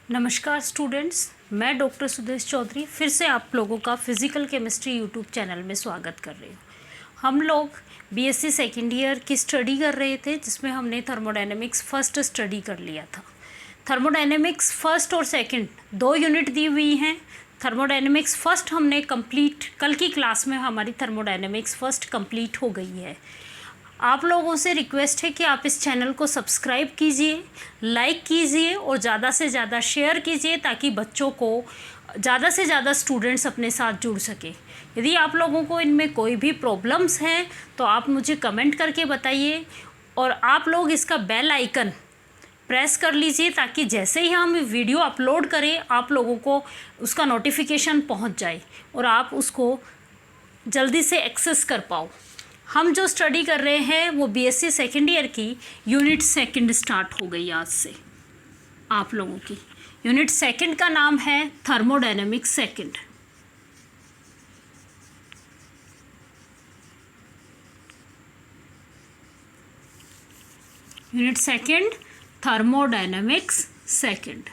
नमस्कार स्टूडेंट्स, मैं डॉक्टर सुदेश चौधरी फिर से आप लोगों का फिज़िकल केमिस्ट्री यूट्यूब चैनल में स्वागत कर रही हूँ। हम लोग बीएससी सेकेंड ईयर की स्टडी कर रहे थे, जिसमें हमने थर्मोडायनेमिक्स फर्स्ट स्टडी कर लिया था। थर्मोडायनेमिक्स फर्स्ट और सेकंड 2 यूनिट दी हुई हैं। थर्मोडायनेमिक्स फर्स्ट हमने कंप्लीट, कल की क्लास में हमारी थर्मोडायनेमिक्स फर्स्ट कंप्लीट हो गई है। आप लोगों से रिक्वेस्ट है कि आप इस चैनल को सब्सक्राइब कीजिए, लाइक कीजिए और ज़्यादा से ज़्यादा शेयर कीजिए, ताकि बच्चों को ज़्यादा से ज़्यादा स्टूडेंट्स अपने साथ जुड़ सके। यदि आप लोगों को इनमें कोई भी प्रॉब्लम्स हैं तो आप मुझे कमेंट करके बताइए, और आप लोग इसका बेल आइकन प्रेस कर लीजिए, ताकि जैसे ही हम वीडियो अपलोड करें आप लोगों को उसका नोटिफिकेशन पहुंच जाए और आप उसको जल्दी से एक्सेस कर पाओ। हम जो स्टडी कर रहे हैं वो बीएससी सेकेंड ईयर की यूनिट सेकंड स्टार्ट हो गई आज से। आप लोगों की यूनिट सेकंड का नाम है thermodynamics second. Unit second thermodynamics second.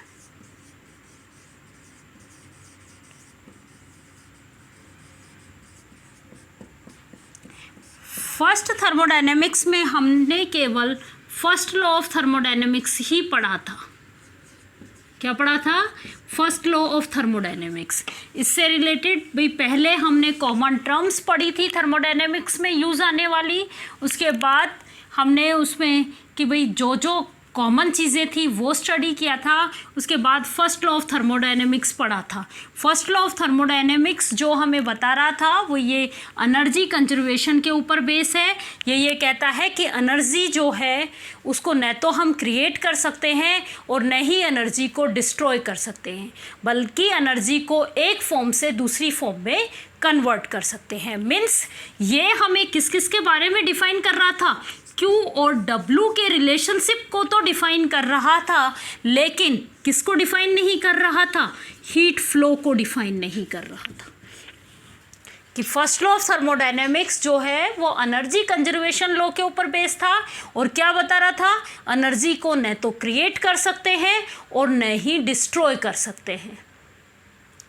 First thermodynamics में हमने केवल फर्स्ट लॉ ऑफ थर्मोडायनेमिक्स ही पढ़ा था। क्या पढ़ा था? First law of thermodynamics. इससे रिलेटेड भाई पहले हमने कॉमन टर्म्स पढ़ी थी थर्मोडायनेमिक्स में यूज़ आने वाली। उसके बाद हमने उसमें कि भाई जो जो कॉमन चीज़ें थी वो स्टडी किया था। उसके बाद फर्स्ट लॉ ऑफ थर्मोडायनेमिक्स पढ़ा था। फर्स्ट लॉ ऑफ थर्मोडायनेमिक्स जो हमें बता रहा था वो ये एनर्जी कंजर्वेशन के ऊपर बेस है। ये कहता है कि एनर्जी जो है उसको न तो हम क्रिएट कर सकते हैं और न ही एनर्जी को डिस्ट्रॉय कर सकते हैं, बल्कि एनर्जी को एक फॉर्म से दूसरी फॉर्म में कन्वर्ट कर सकते हैं। मीन्स ये हमें किस किस के बारे में डिफाइन कर रहा था? Q और W के रिलेशनशिप को तो डिफाइन कर रहा था, लेकिन किसको डिफाइन नहीं कर रहा था? हीट फ्लो को डिफाइन नहीं कर रहा था। कि फर्स्ट लॉ ऑफ थर्मोडायनेमिक्स जो है वो एनर्जी कंजर्वेशन लॉ के ऊपर बेस था, और क्या बता रहा था? एनर्जी को न तो क्रिएट कर सकते हैं और न ही डिस्ट्रॉय कर सकते हैं,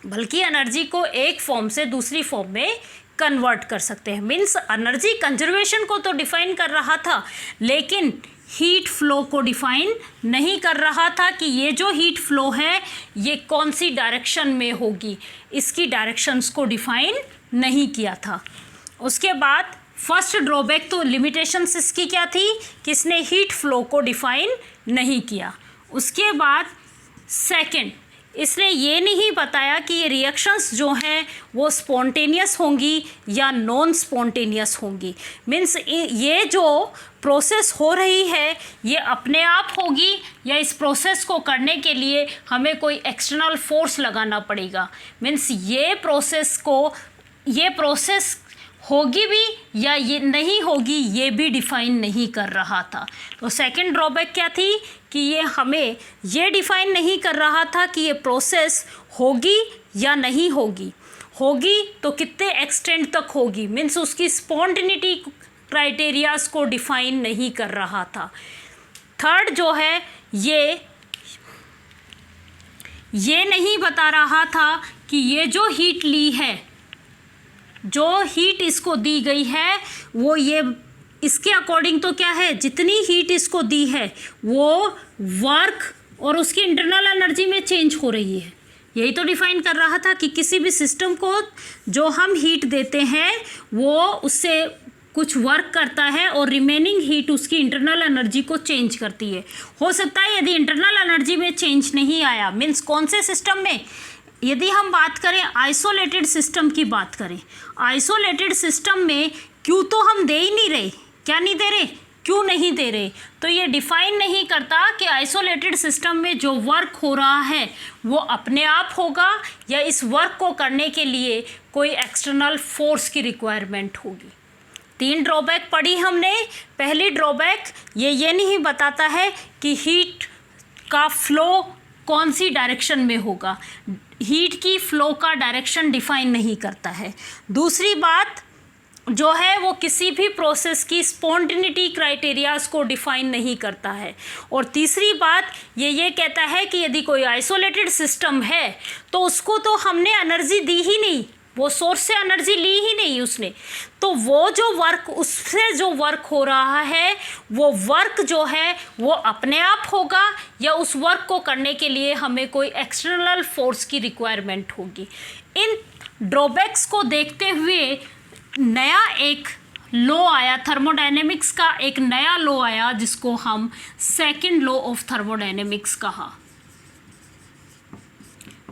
बल्कि एनर्जी को एक फॉर्म से दूसरी फॉर्म में कन्वर्ट कर सकते हैं। मीन्स एनर्जी कंजर्वेशन को तो डिफाइन कर रहा था, लेकिन हीट फ्लो को डिफाइन नहीं कर रहा था कि ये जो हीट फ्लो है ये कौन सी डायरेक्शन में होगी, इसकी डायरेक्शंस को डिफाइन नहीं किया था। उसके बाद फर्स्ट ड्रॉबैक तो लिमिटेशंस इसकी क्या थी? कि इसने हीट फ्लो को डिफाइन नहीं किया। उसके बाद सेकंड, इसने ये नहीं बताया कि ये रिएक्शंस जो हैं वो स्पॉन्टेनियस होंगी या नॉन स्पॉन्टेनियस होंगी। मीन्स ये जो प्रोसेस हो रही है ये अपने आप होगी या इस प्रोसेस को करने के लिए हमें कोई एक्सटर्नल फोर्स लगाना पड़ेगा। मीन्स ये प्रोसेस होगी भी या ये नहीं होगी ये भी डिफाइन नहीं कर रहा था। तो सेकंड ड्रॉबैक क्या थी? कि ये हमें ये डिफाइन नहीं कर रहा था कि ये प्रोसेस होगी या नहीं होगी। होगी तो कितने एक्सटेंट तक होगी, मीन्स उसकी स्पॉन्टेनिटी क्राइटेरियाज को डिफाइन नहीं कर रहा था। थर्ड जो है ये नहीं बता रहा था कि ये जो हीट ली है, जो हीट इसको दी गई है वो ये इसके अकॉर्डिंग तो क्या है, जितनी हीट इसको दी है वो वर्क और उसकी इंटरनल एनर्जी में चेंज हो रही है। यही तो डिफाइन कर रहा था कि किसी भी सिस्टम को जो हम हीट देते हैं वो उससे कुछ वर्क करता है और रिमेनिंग हीट उसकी इंटरनल एनर्जी को चेंज करती है। हो सकता है यदि इंटरनल एनर्जी में चेंज नहीं आया, मीन्स कौन से सिस्टम में, यदि हम बात करें आइसोलेटेड सिस्टम की बात करें, आइसोलेटेड सिस्टम में क्यू तो हम दे ही नहीं रहे। क्या नहीं दे रहे? क्यों नहीं दे रहे? तो ये डिफाइन नहीं करता कि आइसोलेटेड सिस्टम में जो वर्क हो रहा है वो अपने आप होगा या इस वर्क को करने के लिए कोई एक्सटर्नल फोर्स की रिक्वायरमेंट होगी। 3 ड्रॉबैक पढ़ी हमने। पहली ड्रॉबैक ये नहीं बताता है कि हीट का फ्लो कौन सी डायरेक्शन में होगा, हीट की फ्लो का डायरेक्शन डिफाइन नहीं करता है। दूसरी बात जो है वो किसी भी प्रोसेस की स्पॉन्टेनिटी क्राइटेरियाज को डिफाइन नहीं करता है। और तीसरी बात ये कहता है कि यदि कोई आइसोलेटेड सिस्टम है तो उसको तो हमने एनर्जी दी ही नहीं, वो सोर्स से एनर्जी ली ही नहीं उसने, तो वो जो वर्क, उससे जो वर्क हो रहा है वो वर्क जो है वो अपने आप होगा या उस वर्क को करने के लिए हमें कोई एक्सटर्नल फोर्स की रिक्वायरमेंट होगी। इन ड्रॉबैक्स को देखते हुए नया एक लॉ आया, थर्मोडायनेमिक्स का एक नया लॉ आया जिसको हम सेकंड लॉ ऑफ थर्मोडायनेमिक्स कहा।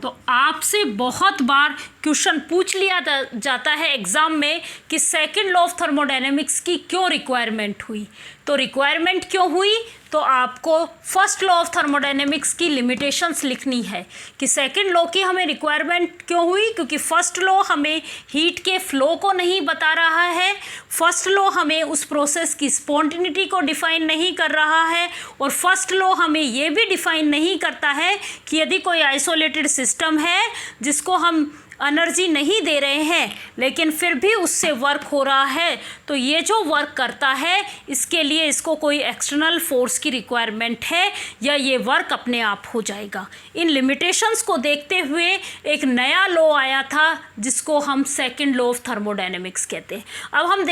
तो आपसे बहुत बार क्वेश्चन पूछ लिया जाता है एग्ज़ाम में कि सेकंड लॉ ऑफ थर्मोडायनेमिक्स की क्यों रिक्वायरमेंट हुई। तो रिक्वायरमेंट क्यों हुई, तो आपको फर्स्ट लॉ ऑफ थर्मोडायनेमिक्स की लिमिटेशंस लिखनी है कि सेकंड लॉ की हमें रिक्वायरमेंट क्यों हुई, क्योंकि फर्स्ट लॉ हमें हीट के फ्लो को नहीं बता रहा है, फर्स्ट लॉ हमें उस प्रोसेस की स्पॉन्टेनिटी को डिफाइन नहीं कर रहा है, और फर्स्ट लॉ हमें ये भी डिफाइन नहीं करता है कि यदि कोई आइसोलेटेड सिस्टम है जिसको हम एनर्जी नहीं दे रहे हैं लेकिन फिर भी उससे वर्क हो रहा है, तो ये जो वर्क करता है इसके लिए इसको कोई एक्सटर्नल फोर्स की रिक्वायरमेंट है या ये वर्क अपने आप हो जाएगा। इन लिमिटेशंस को देखते हुए एक नया लॉ आया था जिसको हम सेकंड लॉ ऑफ थर्मोडायनेमिक्स कहते हैं। अब हम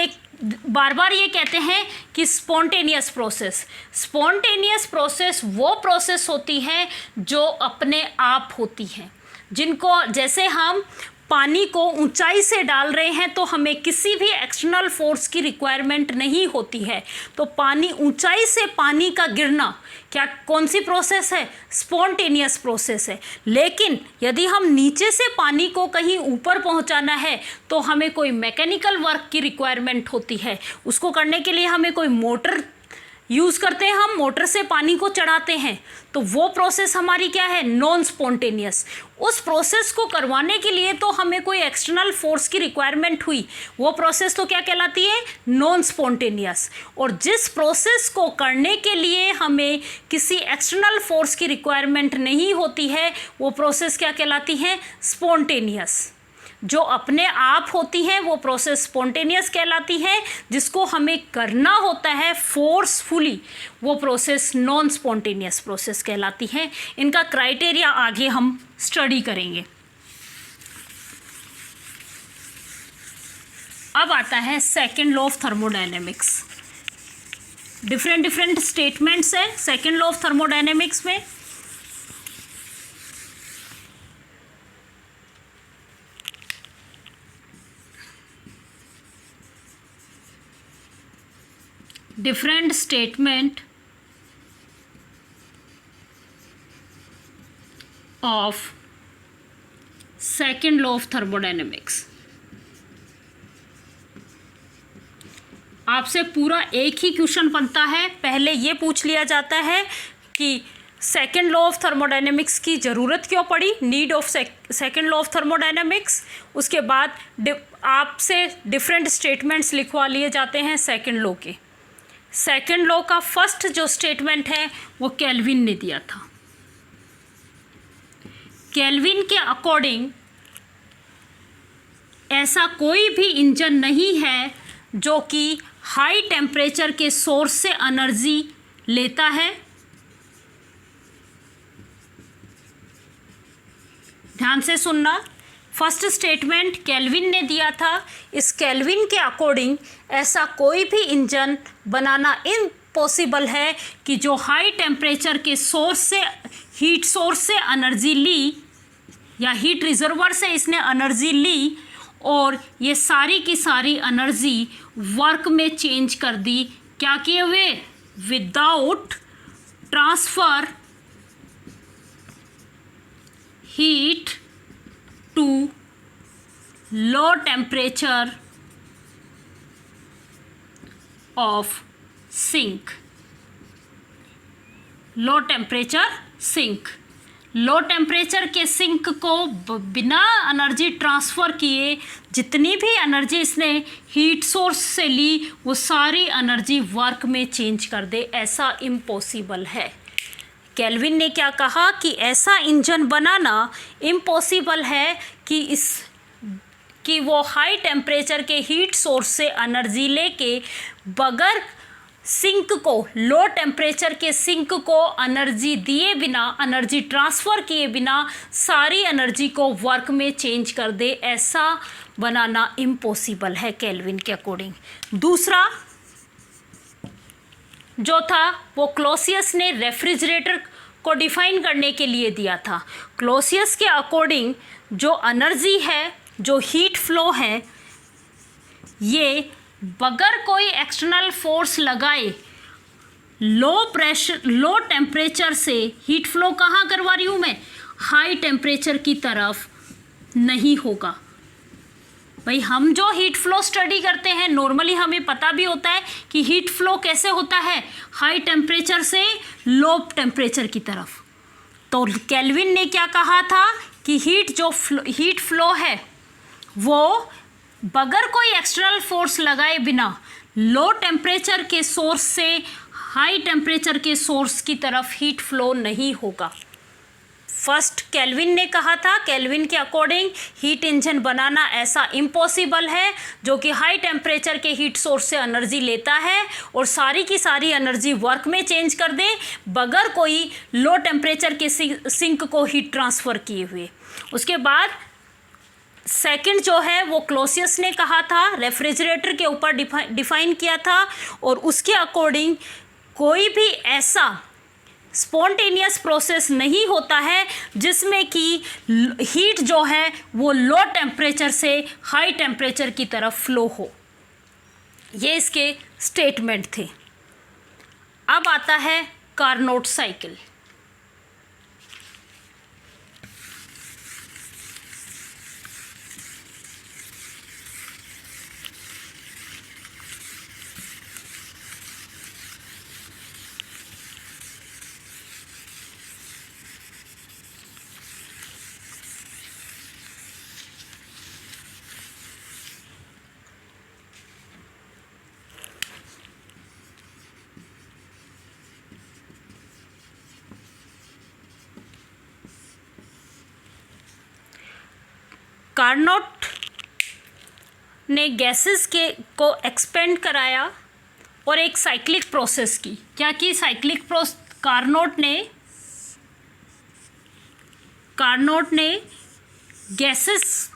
बार बार ये कहते हैं कि स्पॉन्टेनियस प्रोसेस वो प्रोसेस होती है जो अपने आप होती हैं, जिनको जैसे हम पानी को ऊंचाई से डाल रहे हैं तो हमें किसी भी एक्सटर्नल फोर्स की रिक्वायरमेंट नहीं होती है, तो पानी ऊंचाई से पानी का गिरना क्या कौन सी प्रोसेस है, स्पॉन्टेनियस प्रोसेस है। लेकिन यदि हम नीचे से पानी को कहीं ऊपर पहुंचाना है तो हमें कोई मैकेनिकल वर्क की रिक्वायरमेंट होती है, उसको करने के लिए हमें कोई मोटर यूज़ करते हैं, हम मोटर से पानी को चढ़ाते हैं, तो वो प्रोसेस हमारी क्या है, नॉन स्पॉन्टेनियस। उस प्रोसेस को करवाने के लिए तो हमें कोई एक्सटर्नल फोर्स की रिक्वायरमेंट हुई, वो प्रोसेस तो क्या कहलाती है, नॉन स्पॉन्टेनियस। और जिस प्रोसेस को करने के लिए हमें किसी एक्सटर्नल फोर्स की रिक्वायरमेंट नहीं होती है वो प्रोसेस क्या कहलाती है, स्पॉन्टेनियस। जो अपने आप होती हैं वो प्रोसेस स्पॉन्टेनियस कहलाती है, जिसको हमें करना होता है फोर्सफुली वो प्रोसेस नॉन स्पॉन्टेनियस प्रोसेस कहलाती है। इनका क्राइटेरिया आगे हम स्टडी करेंगे। अब आता है second law of thermodynamics. Different statements है सेकंड लॉ ऑफ थर्मोडायनेमिक्स में। different statement of second law of thermodynamics। आपसे पूरा एक ही क्वेश्चन बनता है, पहले ये पूछ लिया जाता है कि सेकेंड लॉ ऑफ थर्मोडायनेमिक्स की ज़रूरत क्यों पड़ी, need of second law of thermodynamics. उसके बाद आपसे डिफरेंट स्टेटमेंट्स लिखवा लिए जाते हैं सेकेंड लॉ के। सेकेंड लॉ का फर्स्ट जो स्टेटमेंट है वो केल्विन ने दिया था। केल्विन के अकॉर्डिंग ऐसा कोई भी इंजन नहीं है जो कि हाई टेम्परेचर के सोर्स से एनर्जी लेता है। ध्यान से सुनना, फर्स्ट स्टेटमेंट केल्विन ने दिया था। इस केल्विन के अकॉर्डिंग ऐसा कोई भी इंजन बनाना इम्पॉसिबल है कि जो हाई टेम्परेचर के सोर्स से, हीट सोर्स से एनर्जी ली या हीट रिजर्वर से इसने एनर्जी ली और ये सारी की सारी एनर्जी वर्क में चेंज कर दी। क्या किए हुए, without transfer heat to low temperature of sink. Low temperature sink, low temperature के सिंक को बिना एनर्जी ट्रांसफ़र किए जितनी भी एनर्जी इसने हीट सोर्स से ली वो सारी एनर्जी वर्क में चेंज कर दे, ऐसा इम्पॉसिबल है। केल्विन ने क्या कहा कि ऐसा इंजन बनाना इम्पॉसिबल है कि कि वो हाई टेम्परेचर के हीट सोर्स से एनर्जी लेके बगैर सिंक को, लो टेम्परेचर के सिंक को एनर्जी दिए बिना, एनर्जी ट्रांसफ़र किए बिना सारी एनर्जी को वर्क में चेंज कर दे, ऐसा बनाना इम्पॉसिबल है केल्विन के अकॉर्डिंग। दूसरा जो था वो क्लॉसियस ने रेफ्रिजरेटर को डिफाइन करने के लिए दिया था। क्लॉसियस के अकॉर्डिंग जो एनर्जी है, जो हीट फ्लो है, ये बगैर कोई एक्सटर्नल फोर्स लगाए लो प्रेशर, लो टेम्परेचर से हीट फ्लो कहाँ करवा रही हूँ मैं, हाई टेम्परेचर की तरफ नहीं होगा। भाई हम जो हीट फ्लो स्टडी करते हैं नॉर्मली हमें पता भी होता है कि हीट फ्लो कैसे होता है, हाई टेम्परेचर से लो टेम्परेचर की तरफ। तो केल्विन ने क्या कहा था कि हीट फ्लो है वो बगैर कोई एक्सटर्नल फोर्स लगाए बिना लो टेम्परेचर के सोर्स से हाई टेम्परेचर के सोर्स की तरफ हीट फ्लो नहीं होगा। फर्स्ट केल्विन ने कहा था, केल्विन के अकॉर्डिंग हीट इंजन बनाना ऐसा इम्पॉसिबल है जो कि हाई टेम्परेचर के हीट सोर्स से एनर्जी लेता है और सारी की सारी एनर्जी वर्क में चेंज कर दे बगैर कोई लो टेम्परेचर के सिंक को हीट ट्रांसफ़र किए हुए। उसके बाद सेकंड जो है वो क्लॉसियस ने कहा था, रेफ्रिजरेटर के ऊपर डिफाइन किया था और उसके अकॉर्डिंग कोई भी ऐसा स्पॉन्टेनियस प्रोसेस नहीं होता है जिसमें कि हीट जो है वो लो टेम्परेचर से हाई टेम्परेचर की तरफ फ्लो हो। ये इसके स्टेटमेंट थे। अब आता है कार्नोट साइकिल। कार्नोट ने गैसेस को एक्सपेंड कराया और एक साइक्लिक प्रोसेस की। क्या की साइक्लिक प्रोसेस? कार्नोट ने गैसेस,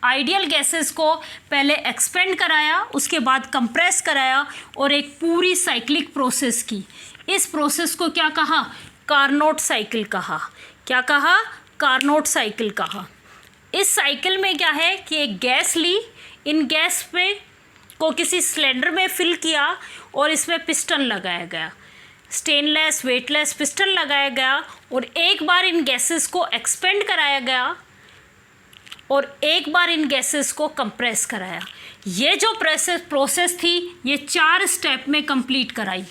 आइडियल गैसेस को पहले एक्सपेंड कराया, उसके बाद कंप्रेस कराया और एक पूरी साइक्लिक प्रोसेस की। इस प्रोसेस को क्या कहा? कार्नोट साइकिल कहा। क्या कहा? कार्नोट साइकिल कहा। इस साइकिल में क्या है कि एक गैस ली, इन गैस पे को किसी सिलेंडर में फिल किया और इसमें पिस्टन लगाया गया, स्टेनलेस वेटलेस पिस्टन लगाया गया और एक बार इन गैसेस को एक्सपेंड कराया गया और एक बार इन गैसेस को कंप्रेस कराया। ये जो प्रोसेस थी ये 4 स्टेप में कंप्लीट कराई।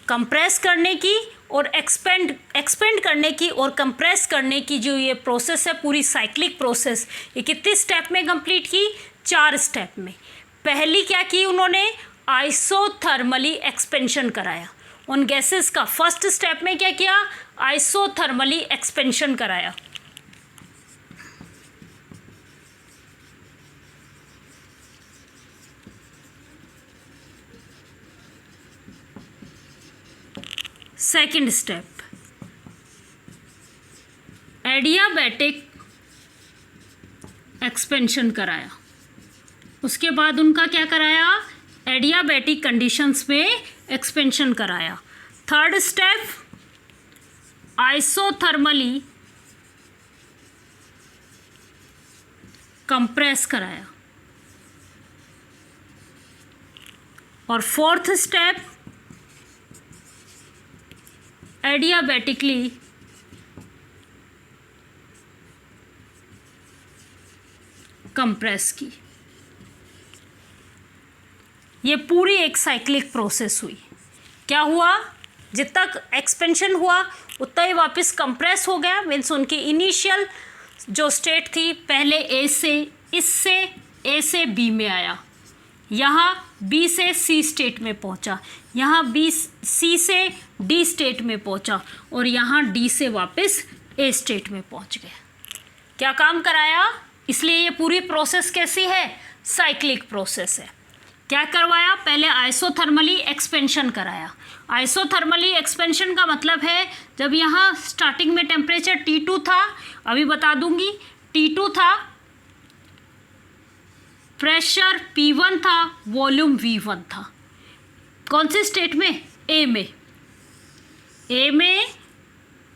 कंप्रेस करने की और एक्सपेंड करने की और कंप्रेस करने की जो ये प्रोसेस है, पूरी साइक्लिक प्रोसेस, ये कितने स्टेप में कंप्लीट की? 4 स्टेप में। पहली क्या की उन्होंने? आइसोथर्मली एक्सपेंशन कराया उन गैसेस का। फर्स्ट स्टेप में क्या किया? आइसोथर्मली एक्सपेंशन कराया। सेकंड स्टेप एडियाबैटिक एक्सपेंशन कराया। उसके बाद उनका क्या कराया? एडियाबैटिक कंडीशंस में एक्सपेंशन कराया। थर्ड स्टेप आइसोथर्मली कंप्रेस कराया। और फोर्थ स्टेप एडियाबैटिकली कंप्रेस की। ये पूरी एक साइक्लिक प्रोसेस हुई। क्या हुआ? जितना एक्सपेंशन हुआ उतना ही वापस कंप्रेस हो गया। मीन्स उनकी इनिशियल जो स्टेट थी, पहले ए से बी में आया, यहाँ बी से सी स्टेट में पहुँचा, यहाँ सी से डी स्टेट में पहुँचा और यहाँ डी से वापस ए स्टेट में पहुँच गया। क्या काम कराया? इसलिए ये पूरी प्रोसेस कैसी है, साइक्लिक प्रोसेस है। क्या करवाया, पहले आइसोथर्मली एक्सपेंशन कराया। आइसोथर्मली एक्सपेंशन का मतलब है जब यहाँ स्टार्टिंग में टेम्परेचर T2 था, अभी बता दूंगी, T2 था, प्रेशर P1 था, वॉल्यूम V1 था। कौन से स्टेट में, ए में। ए में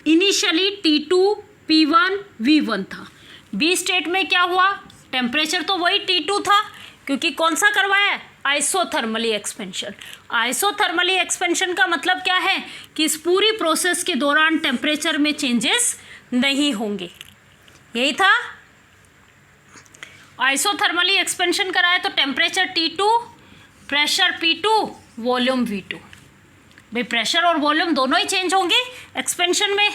इनिशियली T2 P1 V1 था। बी स्टेट में क्या हुआ, टेम्परेचर तो वही T2 था, क्योंकि कौन सा करवाया है, आइसोथर्मली एक्सपेंशन। आइसोथर्मली एक्सपेंशन का मतलब क्या है कि इस पूरी प्रोसेस के दौरान टेम्परेचर में चेंजेस नहीं होंगे, यही था। आइसोथर्मली एक्सपेंशन कराया तो temperature T2, pressure P2, volume V2। भाई प्रेशर और वॉल्यूम दोनों ही चेंज होंगे एक्सपेंशन में।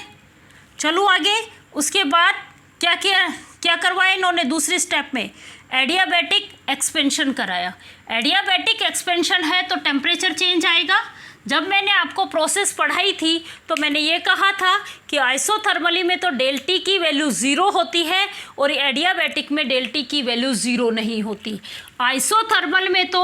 चलो आगे, उसके बाद क्या किया, क्या करवाया इन्होंने दूसरे स्टेप में, एडियाबैटिक एक्सपेंशन कराया। एडियाबैटिक एक्सपेंशन है तो टेम्परेचर चेंज आएगा। जब मैंने आपको प्रोसेस पढ़ाई थी तो मैंने ये कहा था कि आइसोथर्मली में तो डेल टी की वैल्यू 0 होती है और एडियाबैटिक में डेल टी की वैल्यू 0 नहीं होती। आइसोथर्मल में तो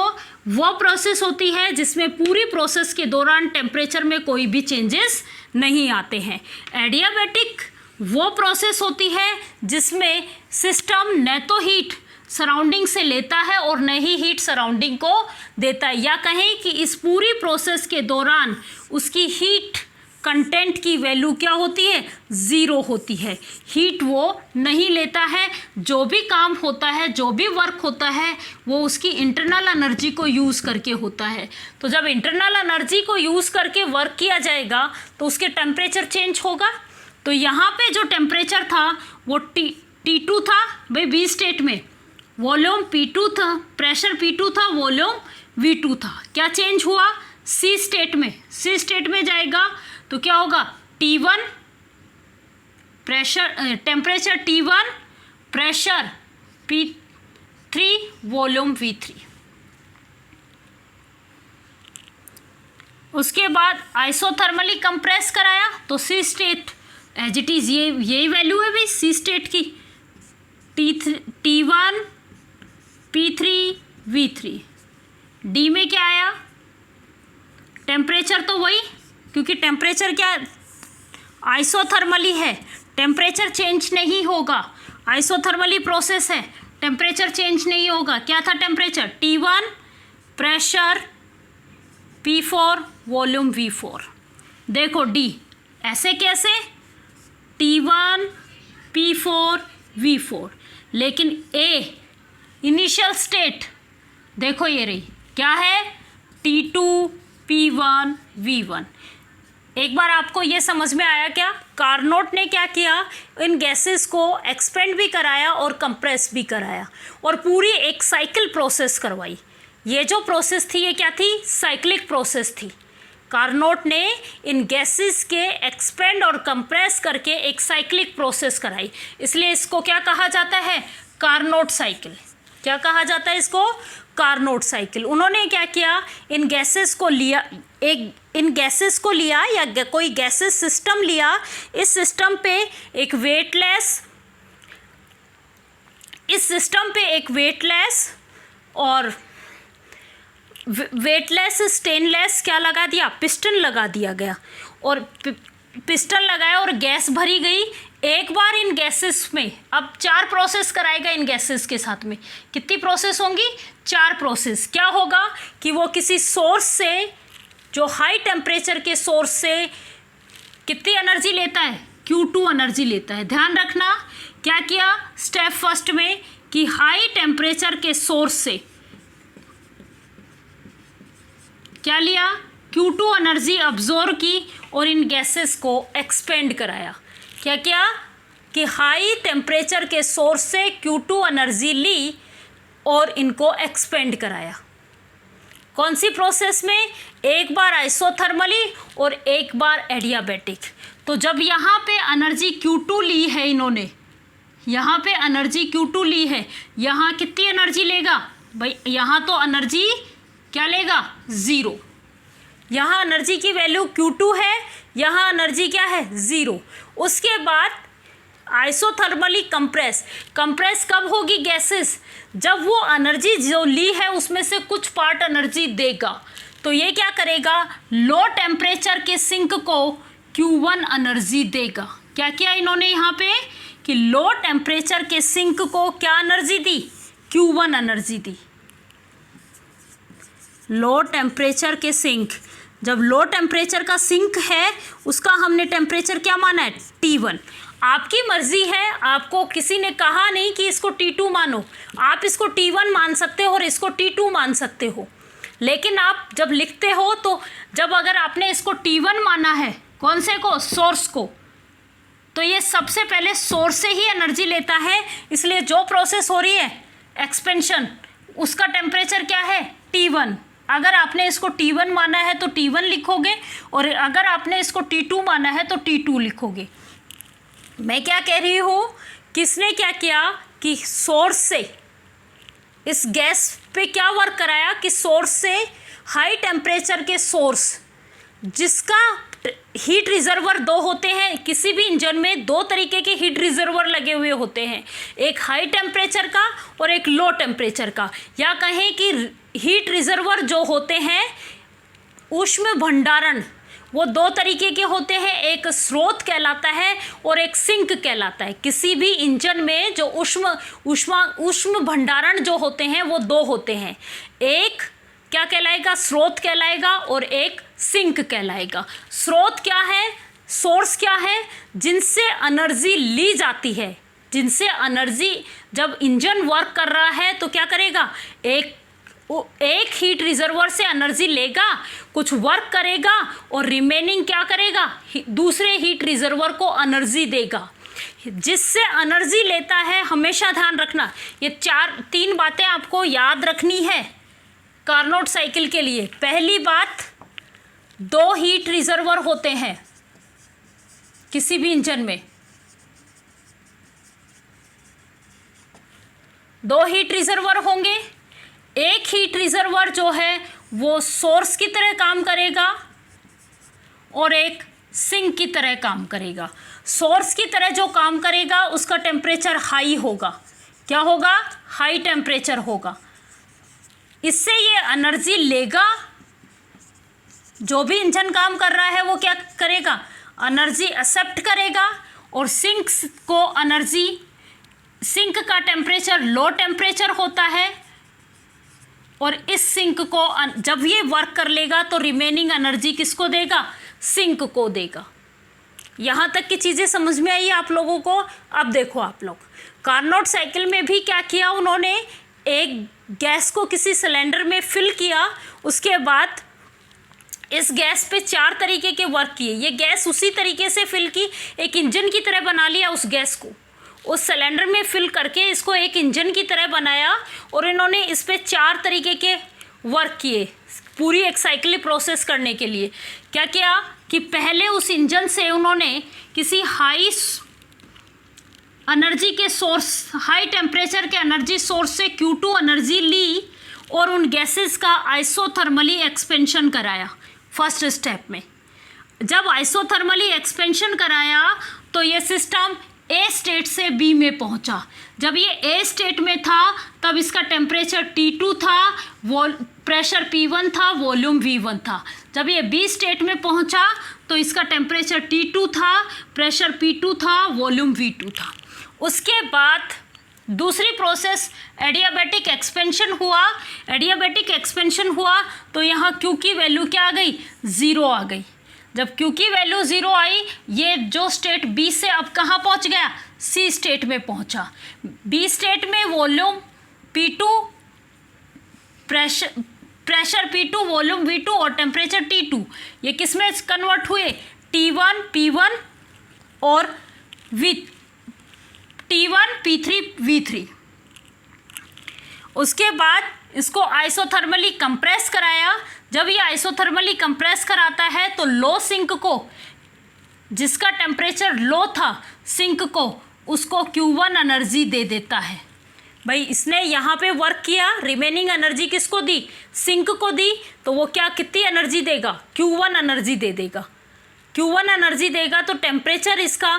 वो प्रोसेस होती है जिसमें पूरी प्रोसेस के दौरान टेम्परेचर में कोई भी चेंजेस नहीं आते हैं। एडियाबैटिक वो प्रोसेस होती है जिसमें सिस्टम न तो हीट सराउंडिंग से लेता है और न ही हीट सराउंडिंग को देता है, या कहें कि इस पूरी प्रोसेस के दौरान उसकी हीट कंटेंट की वैल्यू क्या होती है, 0 होती है। हीट वो नहीं लेता है, जो भी काम होता है, जो भी वर्क होता है वो उसकी इंटरनल एनर्जी को यूज़ करके होता है। तो जब इंटरनल एनर्जी को यूज़ करके वर्क किया जाएगा तो उसके टेम्परेचर चेंज होगा। तो यहाँ पे जो टेम्परेचर था वो T2 था भाई बी स्टेट में, वॉल्यूम P2 था, प्रेशर P2 था, वॉल्यूम V2 था। क्या चेंज हुआ, सी स्टेट में। सी स्टेट में जाएगा तो क्या होगा, T1 pressure, temperature T1, pressure P3, volume V3। उसके बाद आइसोथर्मली कंप्रेस कराया तो सी स्टेट एज इट इज़, ये यही वैल्यू है भाई सी स्टेट की, T1 P3 V3। डी में क्या आया, टेम्परेचर तो वही, क्योंकि टेम्परेचर क्या आइसोथर्मली है, टेम्परेचर चेंज नहीं होगा। आइसोथर्मली प्रोसेस है, टेम्परेचर चेंज नहीं होगा। क्या था temperature, T1, pressure P4, volume V4। देखो डी ऐसे कैसे, T1 P4 V4, लेकिन ए इनिशियल स्टेट देखो ये रही, क्या है, T2 P1 V1। एक बार आपको ये समझ में आया क्या, कार्नोट ने क्या किया, इन गैसेस को एक्सपेंड भी कराया और कंप्रेस भी कराया और पूरी एक साइकिल प्रोसेस करवाई। ये जो प्रोसेस थी ये क्या थी, साइक्लिक प्रोसेस थी। कार्नोट ने इन गैसेस के एक्सपेंड और कंप्रेस करके एक साइक्लिक प्रोसेस कराई, इसलिए इसको क्या कहा जाता है, कार्नोट साइकिल। क्या कहा जाता है इसको, कार्नोट साइकिल। उन्होंने क्या किया, इन गैसेस को लिया, इन गैसेस को लिया या कोई गैसेस सिस्टम लिया, इस सिस्टम पे एक वेटलेस और वेटलेस स्टेनलेस क्या लगा दिया, पिस्टन लगा दिया गया और पिस्टन लगाया और गैस भरी गई। एक बार इन गैसेस में, अब 4 प्रोसेस कराएगा इन गैसेस के साथ में, कितनी प्रोसेस होंगी, 4 प्रोसेस। क्या होगा कि वो किसी सोर्स से, जो हाई टेम्परेचर के सोर्स से कितनी एनर्जी लेता है, Q2 एनर्जी लेता है। ध्यान रखना क्या किया स्टेप फर्स्ट में कि हाई टेम्परेचर के सोर्स से क्या लिया, Q2 एनर्जी अब्जॉर्ब की और इन गैसेस को एक्सपेंड कराया। क्या किया कि हाई टेम्परेचर के सोर्स से Q2 एनर्जी ली और इनको एक्सपेंड कराया। कौन सी प्रोसेस में, एक बार आइसोथर्मली और एक बार एडियाबैटिक। तो जब यहाँ पे एनर्जी Q2 ली है इन्होंने, यहाँ पे एनर्जी Q2 ली है, यहाँ कितनी एनर्जी लेगा भाई, यहाँ तो एनर्जी क्या लेगा, 0। यहाँ एनर्जी की वैल्यू Q2 है, यहाँ एनर्जी क्या है, 0। उसके बाद आइसोथर्मली कंप्रेस। कंप्रेस कब होगी गैसेस? जब वो एनर्जी जो ली है उसमें से कुछ पार्ट एनर्जी देगा। तो ये क्या करेगा, लो टेम्परेचर के सिंक को Q1 एनर्जी देगा। क्या किया इन्होंने यहाँ पे कि लो टेम्परेचर के सिंक को क्या एनर्जी दी, Q1 एनर्जी दी। लो टेम्परेचर के सिंक, जब लो टेम्परेचर का सिंक है उसका हमने टेम्परेचर क्या माना है, T1। आपकी मर्जी है, आपको किसी ने कहा नहीं कि इसको T2 मानो, आप इसको T1 मान सकते हो और इसको T2 मान सकते हो। लेकिन आप जब लिखते हो तो जब अगर आपने इसको T1 माना है, कौन से को, सोर्स को, तो ये सबसे पहले सोर्स से ही एनर्जी लेता है। इसलिए जो प्रोसेस हो रही है एक्सपेंशन, उसका टेम्परेचर क्या है, T1। अगर आपने इसको T1 माना है तो T1 लिखोगे और अगर आपने इसको T2 माना है तो T2 लिखोगे। मैं क्या कह रही हूँ, किसने क्या किया कि सोर्स से इस गैस पे क्या वर्क कराया कि सोर्स से हाई टेम्परेचर के सोर्स, जिसका हीट रिजर्वर दो होते हैं, किसी भी इंजन में दो तरीके के हीट रिजर्वर लगे हुए होते हैं, एक हाई टेम्परेचर का और एक लो टेम्परेचर का। या कहें कि हीट रिजर्वर जो होते हैं ऊष्म भंडारण, वो दो तरीके के होते हैं, एक स्रोत कहलाता है और एक सिंक कहलाता है। किसी भी इंजन में जो ऊष्म भंडारण जो होते हैं वो दो होते हैं, एक क्या कहलाएगा, स्रोत कहलाएगा और एक सिंक कहलाएगा। स्रोत क्या है, सोर्स क्या है, जिनसे एनर्जी ली जाती है, जिनसे एनर्जी, जब इंजन वर्क कर रहा है तो क्या करेगा, एक हीट रिजर्वर से एनर्जी लेगा, कुछ वर्क करेगा और रिमेनिंग क्या करेगा, दूसरे हीट रिजर्वर को एनर्जी देगा। जिससे एनर्जी लेता है, हमेशा ध्यान रखना, ये तीन बातें आपको याद रखनी है कार्नोट साइकिल के लिए। पहली बात, दो हीट रिजर्वर होते हैं किसी भी इंजन में, दो हीट रिजर्वर होंगे। एक हीट रिजर्वर जो है वो सोर्स की तरह काम करेगा और एक सिंक की तरह काम करेगा। सोर्स की तरह जो काम करेगा उसका टेम्परेचर हाई होगा, क्या होगा, हाई टेम्परेचर होगा। इससे ये एनर्जी लेगा, जो भी इंजन काम कर रहा है वो क्या करेगा, एनर्जी एक्सेप्ट करेगा। और सिंक को एनर्जी, सिंक का टेम्परेचर लो टेम्परेचर होता है और इस सिंक को जब ये वर्क कर लेगा तो रिमेनिंग एनर्जी किसको देगा, सिंक को देगा। यहाँ तक की चीज़ें समझ में आई आप लोगों को। अब देखो आप लोग, कार्नोट साइकिल में भी क्या किया उन्होंने, एक गैस को किसी सिलेंडर में फिल किया, उसके बाद इस गैस पे चार तरीके के वर्क किए। ये गैस उसी तरीके से फिल की, एक इंजन की तरह बना लिया उस गैस को, उस सिलेंडर में फिल करके इसको एक इंजन की तरह बनाया और इन्होंने इस पे चार तरीके के वर्क किए पूरी एक साइकिल प्रोसेस करने के लिए। क्या किया कि पहले उस इंजन से उन्होंने किसी हाई एनर्जी के सोर्स, हाई टेम्परेचर के एनर्जी सोर्स से Q2 एनर्जी ली और उन गैसेस का आइसोथर्मली एक्सपेंशन कराया फर्स्ट स्टेप में। जब आइसोथर्मली एक्सपेंशन कराया तो ये सिस्टम ए स्टेट से बी में पहुंचा। जब ये ए स्टेट में था तब इसका टेम्परेचर T2 था, प्रेशर P1 था, वॉल्यूम V1 था। जब ये बी स्टेट में पहुंचा तो इसका टेम्परेचर T2 था, प्रेशर P2 था, वॉल्यूम V2 था। उसके बाद दूसरी प्रोसेस एडियाबैटिक एक्सपेंशन हुआ। एडियाबैटिक एक्सपेंशन हुआ तो यहाँ Q की वैल्यू क्या आ गई, 0 आ गई। जब Q की वैल्यू 0 आई, ये जो स्टेट B से अब कहाँ पहुँच गया, C स्टेट में पहुँचा। B स्टेट में volume P2, pressure P2, volume V2 और टेम्परेचर T2, ये किस में कन्वर्ट हुए, T1 P1 और T1 P3 V3। उसके बाद इसको आइसोथर्मली कंप्रेस कराया। जब ये आइसोथर्मली कंप्रेस कराता है तो लो सिंक को, जिसका टेम्परेचर लो था सिंक को, उसको Q1 एनर्जी दे देता है। भाई इसने यहाँ पे वर्क किया, रिमेनिंग एनर्जी किसको दी, सिंक को दी, तो वो क्या कितनी एनर्जी देगा, Q1 एनर्जी दे देगा। Q1 एनर्जी देगा तो टेम्परेचर इसका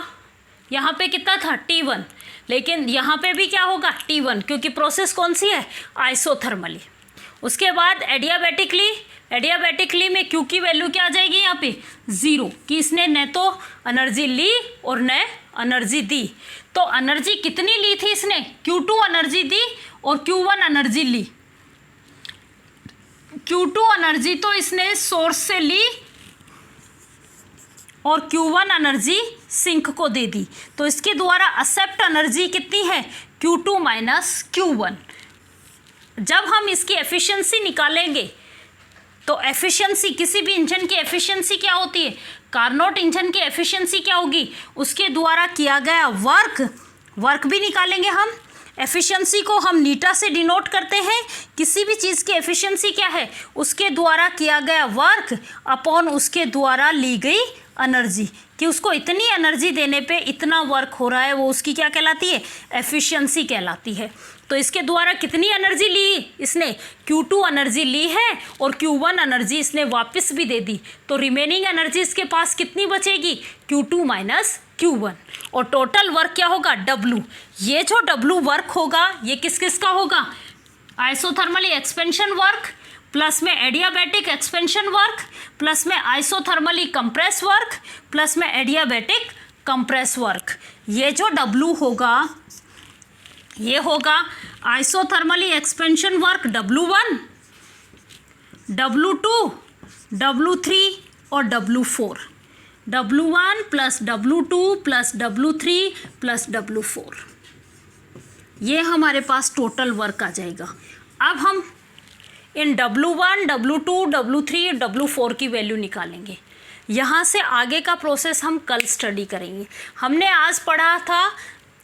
यहाँ पे कितना था T1, लेकिन यहाँ पे भी क्या होगा T1, क्योंकि प्रोसेस कौन सी है, आइसोथर्मली। उसके बाद एडियाबैटिकली में Q की वैल्यू क्या आ जाएगी यहाँ पे 0, कि इसने न तो एनर्जी ली और न एनर्जी दी। तो एनर्जी कितनी ली थी इसने, Q2 एनर्जी दी और Q1 एनर्जी ली। Q2 एनर्जी तो इसने सोर्स से ली और Q1 एनर्जी सिंक को दे दी। तो इसके द्वारा एक्सेप्ट एनर्जी कितनी है, Q2 माइनस Q1। जब हम इसकी एफिशिएंसी निकालेंगे तो एफिशिएंसी, किसी भी इंजन की एफिशिएंसी क्या होती है, कार्नोट इंजन की एफिशिएंसी क्या होगी, उसके द्वारा किया गया वर्क भी निकालेंगे हम। एफिशिएंसी को हम नीटा से डिनोट करते हैं। किसी भी चीज़ की एफिशिएंसी क्या है, उसके द्वारा किया गया वर्क अपॉन उसके द्वारा ली गई एनर्जी, कि उसको इतनी एनर्जी देने पे इतना वर्क हो रहा है, वो उसकी क्या कहलाती है, एफिशिएंसी कहलाती है। तो इसके द्वारा कितनी एनर्जी ली इसने, Q2 एनर्जी ली है और Q1 एनर्जी इसने वापस भी दे दी। तो रिमेनिंग एनर्जी इसके पास कितनी बचेगी, Q2 माइनस Q1। और टोटल वर्क क्या होगा, W। ये जो W वर्क होगा ये किस किस का होगा, आइसोथर्मली एक्सपेंशन वर्क प्लस में एडियाबैटिक एक्सपेंशन वर्क प्लस में आइसोथर्मली कंप्रेस वर्क प्लस में एडियाबैटिक कंप्रेस वर्क। ये जो W होगा ये होगा isothermally expansion work W1, W2, W3 और W4। W1 plus W2 plus W3 plus W4, ये हमारे पास टोटल वर्क आ जाएगा। अब हम इन W1, W2, W3, W4 की वैल्यू निकालेंगे। यहाँ से आगे का प्रोसेस हम कल स्टडी करेंगे। हमने आज पढ़ा था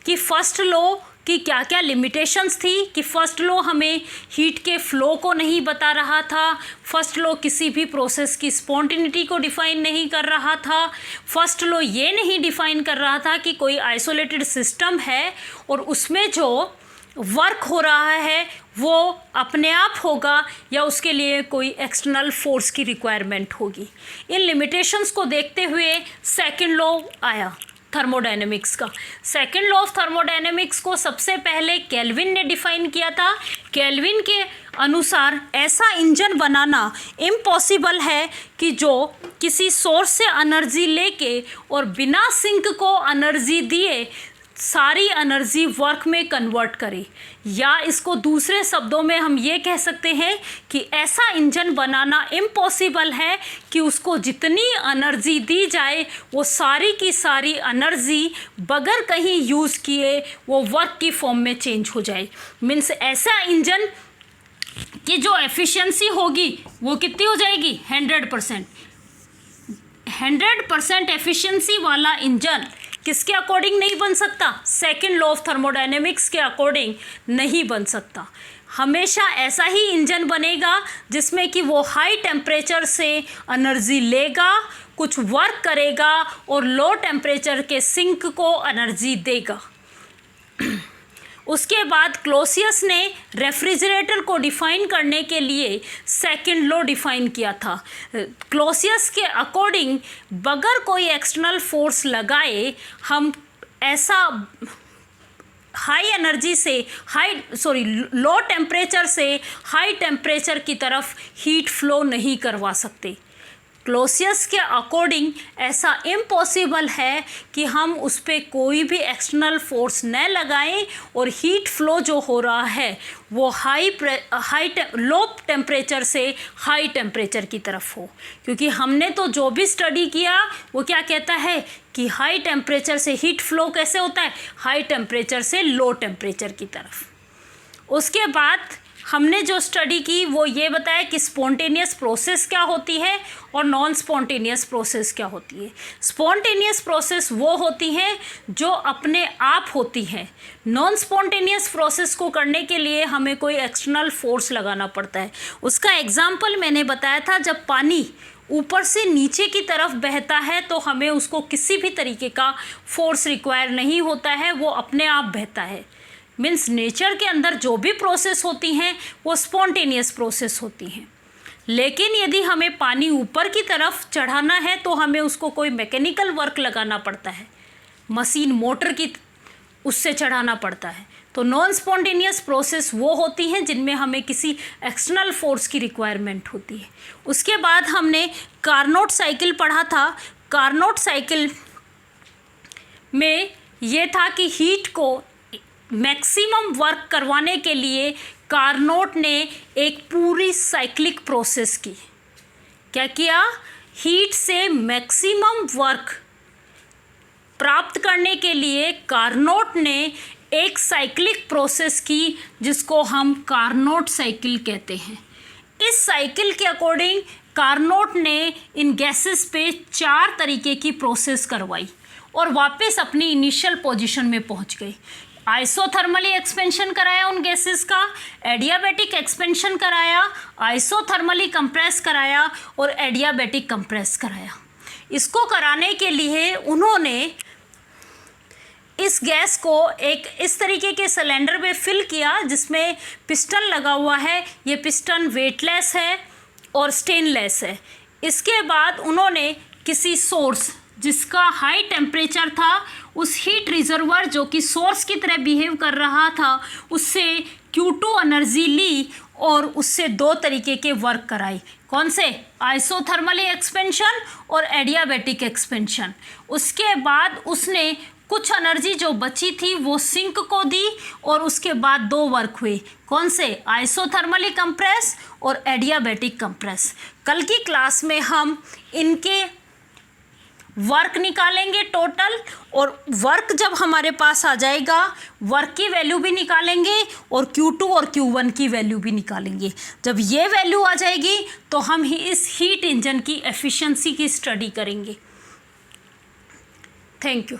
कि फर्स्ट लॉ कि क्या क्या लिमिटेशंस थी, कि फर्स्ट लॉ हमें हीट के फ्लो को नहीं बता रहा था, फर्स्ट लॉ किसी भी प्रोसेस की स्पॉन्टिनिटी को डिफ़ाइन नहीं कर रहा था, फर्स्ट लॉ ये नहीं डिफ़ाइन कर रहा था कि कोई आइसोलेटेड सिस्टम है और उसमें जो वर्क हो रहा है वो अपने आप होगा या उसके लिए कोई एक्सटर्नल फोर्स की रिक्वायरमेंट होगी। इन लिमिटेशंस को देखते हुए सेकंड लॉ आया थर्मोडायनेमिक्स का। सेकंड लॉ ऑफ थर्मोडायनेमिक्स को सबसे पहले केल्विन ने डिफाइन किया था। केल्विन के अनुसार ऐसा इंजन बनाना इम्पॉसिबल है कि जो किसी सोर्स से एनर्जी लेके और बिना सिंक को एनर्जी दिए सारी एनर्जी वर्क में कन्वर्ट करे, या इसको दूसरे शब्दों में हम ये कह सकते हैं कि ऐसा इंजन बनाना इम्पॉसिबल है कि उसको जितनी एनर्जी दी जाए वो सारी की सारी एनर्जी बगैर कहीं यूज़ किए वो वर्क की फॉर्म में चेंज हो जाए। मीन्स ऐसा इंजन की जो एफिशिएंसी होगी वो कितनी हो जाएगी, 100%। 100% एफिशिएंसी वाला इंजन किसके अकॉर्डिंग नहीं बन सकता, सेकंड लॉ ऑफ थर्मोडायनेमिक्स के अकॉर्डिंग नहीं बन सकता। हमेशा ऐसा ही इंजन बनेगा जिसमें कि वो हाई टेम्परेचर से एनर्जी लेगा, कुछ वर्क करेगा और लो टेम्परेचर के सिंक को एनर्जी देगा। उसके बाद क्लोसियस ने रेफ्रिजरेटर को डिफ़ाइन करने के लिए सेकंड लॉ डिफ़ाइन किया था। क्लोसियस के अकॉर्डिंग बगैर कोई एक्सटर्नल फोर्स लगाए हम ऐसा हाई एनर्जी से लो टेम्परेचर से हाई टेम्परेचर की तरफ हीट फ्लो नहीं करवा सकते। क्लोसियस के अकॉर्डिंग ऐसा इम्पॉसिबल है कि हम उस पर कोई भी एक्सटर्नल फोर्स न लगाएं और हीट फ्लो जो हो रहा है वो लो टेम्परेचर से हाई टेम्परेचर की तरफ हो। क्योंकि हमने तो जो भी स्टडी किया वो क्या कहता है कि हाई टेम्परेचर से हीट फ्लो कैसे होता है, हाई टेम्परेचर से लो टेम्परेचर की तरफ। उसके बाद हमने जो स्टडी की वो ये बताया कि स्पॉन्टेनियस प्रोसेस क्या होती है और नॉन स्पॉन्टेनियस प्रोसेस क्या होती है। स्पॉन्टेनियस प्रोसेस वो होती हैं जो अपने आप होती हैं। नॉन स्पॉन्टेनियस प्रोसेस को करने के लिए हमें कोई एक्सटर्नल फोर्स लगाना पड़ता है। उसका एग्जाम्पल मैंने बताया था, जब पानी ऊपर से नीचे की तरफ बहता है तो हमें उसको किसी भी तरीके का फोर्स रिक्वायर नहीं होता है, वो अपने आप बहता है। मीन्स नेचर के अंदर जो भी प्रोसेस होती हैं वो स्पॉन्टेनियस प्रोसेस होती हैं। लेकिन यदि हमें पानी ऊपर की तरफ चढ़ाना है तो हमें उसको कोई मैकेनिकल वर्क लगाना पड़ता है। मशीन मोटर की उससे चढ़ाना पड़ता है। तो नॉन स्पॉन्टेनियस प्रोसेस वो होती हैं जिनमें हमें किसी एक्सटर्नल फोर्स की रिक्वायरमेंट होती है। उसके बाद हमने कार्नोट साइकिल पढ़ा था। कार्नोट साइकिल में ये था कि हीट को मैक्सिमम वर्क करवाने के लिए कार्नोट ने एक पूरी साइक्लिक प्रोसेस की। क्या किया? हीट से मैक्सिमम वर्क प्राप्त करने के लिए कार्नोट ने एक साइक्लिक प्रोसेस की जिसको हम कार्नोट साइकिल कहते हैं। इस साइकिल के अकॉर्डिंग कार्नोट ने इन गैसेस पे 4 तरीके की प्रोसेस करवाई और वापस अपनी इनिशियल पोजीशन में पहुंच गई। आइसोथर्मली एक्सपेंशन कराया उन गैसेस का, एडियाबैटिक एक्सपेंशन कराया, आइसोथर्मली कंप्रेस कराया और एडियाबैटिक कंप्रेस कराया। इसको कराने के लिए उन्होंने इस गैस को एक इस तरीके के सिलेंडर में फिल किया जिसमें पिस्टन लगा हुआ है। ये पिस्टन वेटलेस है और स्टेनलेस है। इसके बाद उन्होंने किसी सोर्स जिसका हाई टेम्परेचर था, उस हीट रिजर्वर जो कि सोर्स की तरह बिहेव कर रहा था, उससे Q2 एनर्जी ली और उससे 2 तरीके के वर्क कराई। कौन से? आइसोथर्मली एक्सपेंशन और एडियाबैटिक एक्सपेंशन। उसके बाद उसने कुछ एनर्जी जो बची थी वो सिंक को दी और उसके बाद 2 वर्क हुए। कौन से? आइसोथर्मली कंप्रेस और एडियाबैटिक कंप्रेस। कल की क्लास में हम इनके वर्क निकालेंगे टोटल, और वर्क जब हमारे पास आ जाएगा वर्क की वैल्यू भी निकालेंगे और Q2 और Q1 की वैल्यू भी निकालेंगे। जब ये वैल्यू आ जाएगी तो हम ही इस हीट इंजन की एफिशिएंसी की स्टडी करेंगे। Thank you.